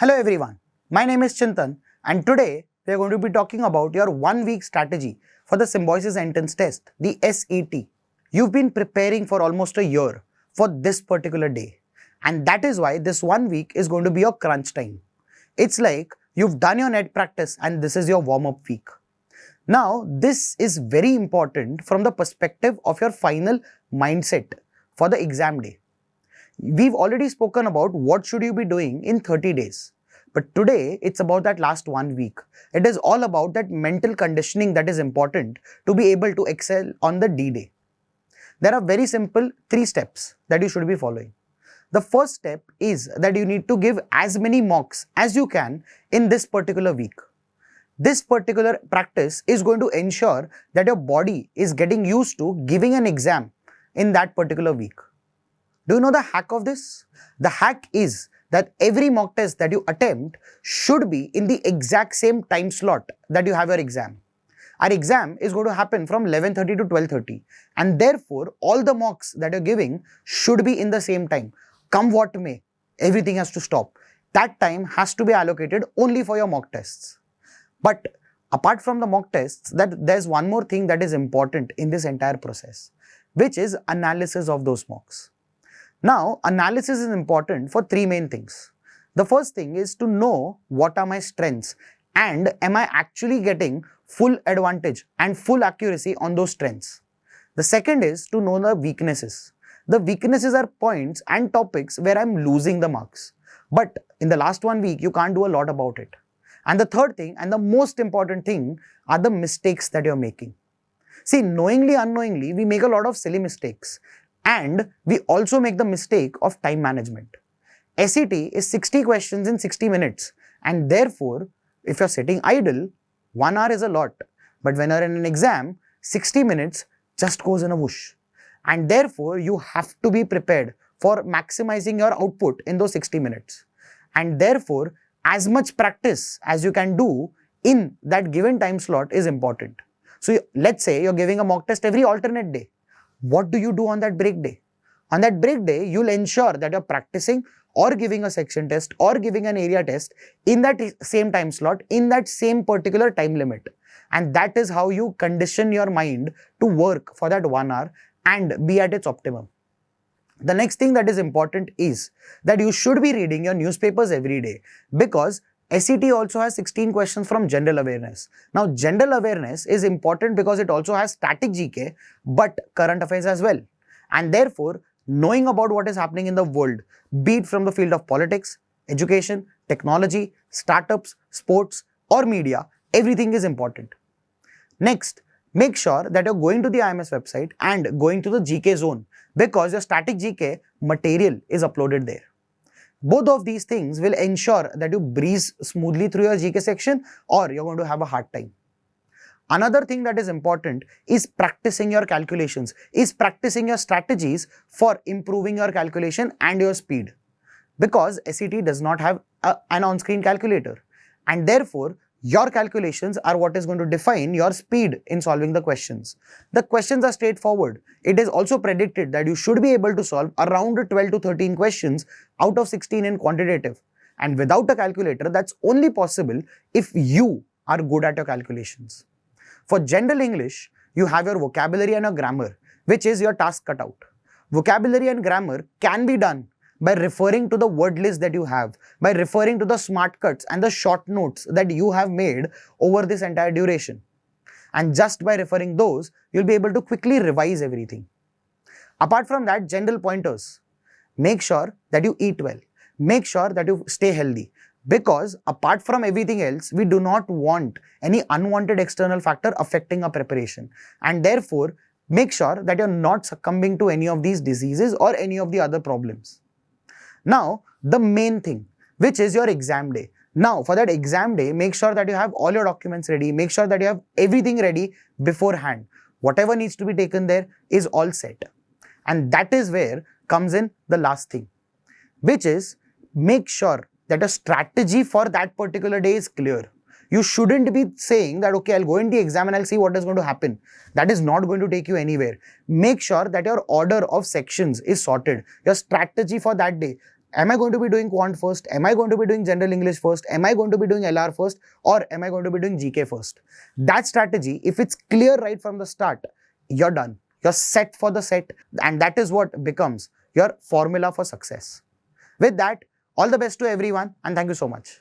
Hello everyone, my name is Chintan and today we are going to be talking about your 1 week strategy for the Symbiosis entrance test, the SET. You've been preparing for almost a year for this particular day, and that is why this 1 week is going to be your crunch time. It's like you've done your net practice and this is your warm-up week. Now, this is very important from the perspective of your final mindset for the exam day. We've already spoken about what should you be doing in 30 days. But today, it's about that last 1 week. It is all about that mental conditioning that is important to be able to excel on the D-Day. There are very simple 3 steps that you should be following. The first step is that you need to give as many mocks as you can in this particular week. This particular practice is going to ensure that your body is getting used to giving an exam in that particular week. Do you know the hack of this? The hack is that every mock test that you attempt should be in the exact same time slot that you have your exam. Our exam is going to happen from 11:30 to 12:30, and therefore all the mocks that you're giving should be in the same time. Come what may, everything has to stop. That time has to be allocated only for your mock tests. But apart from the mock tests, there's one more thing that is important in this entire process, which is analysis of those mocks. Now, analysis is important for 3 main things. The first thing is to know what are my strengths and am I actually getting full advantage and full accuracy on those strengths. The second is to know the weaknesses. The weaknesses are points and topics where I'm losing the marks. But in the last 1 week, you can't do a lot about it. And the third thing and the most important thing are the mistakes that you're making. See, knowingly, unknowingly, we make a lot of silly mistakes. And we also make the mistake of time management. SET is 60 questions in 60 minutes. And therefore, if you're sitting idle, 1 hour is a lot. But when you're in an exam, 60 minutes just goes in a whoosh. And therefore, you have to be prepared for maximizing your output in those 60 minutes. And therefore, as much practice as you can do in that given time slot is important. So let's say you're giving a mock test every alternate day. What do you do on that break day? On that break day, you'll ensure that you're practicing or giving a section test or giving an area test in that same time slot, in that same particular time limit. And that is how you condition your mind to work for that 1 hour and be at its optimum. The next thing that is important is that you should be reading your newspapers every day, because SET also has 16 questions from general awareness. Now, general awareness is important because it also has static GK, but current affairs as well. And therefore, knowing about what is happening in the world, be it from the field of politics, education, technology, startups, sports, or media, everything is important. Next, make sure that you're going to the IMS website and going to the GK zone, because your static GK material is uploaded there. Both of these things will ensure that you breeze smoothly through your GK section, or you're going to have a hard time. Another thing that is important is practicing your calculations, is practicing your strategies for improving your calculation and your speed. Because SET does not have an on-screen calculator, and therefore your calculations are what is going to define your speed in solving the questions. The questions are straightforward. It is also predicted that you should be able to solve around 12 to 13 questions out of 16 in quantitative. And without a calculator, that's only possible if you are good at your calculations. For general English, you have your vocabulary and your grammar, which is your task cut out. Vocabulary and grammar can be done by referring to the word list that you have, by referring to the smart cuts and the short notes that you have made over this entire duration. And just by referring those, you'll be able to quickly revise everything. Apart from that, general pointers. Make sure that you eat well. Make sure that you stay healthy. Because apart from everything else, we do not want any unwanted external factor affecting our preparation. And therefore, make sure that you're not succumbing to any of these diseases or any of the other problems. Now, the main thing, which is your exam day. Now, for that exam day, make sure that you have all your documents ready. Make sure that you have everything ready beforehand. Whatever needs to be taken there is all set. And that is where comes in the last thing, which is make sure that a strategy for that particular day is clear. You shouldn't be saying that, okay, I'll go in the exam and I'll see what is going to happen. That is not going to take you anywhere. Make sure that your order of sections is sorted. Your strategy for that day. Am I going to be doing quant first? Am I going to be doing general English first? Am I going to be doing LR first? Or am I going to be doing GK first? That strategy, if it's clear right from the start, you're done. You're set for the set, and that is what becomes your formula for success. With that, all the best to everyone, and thank you so much.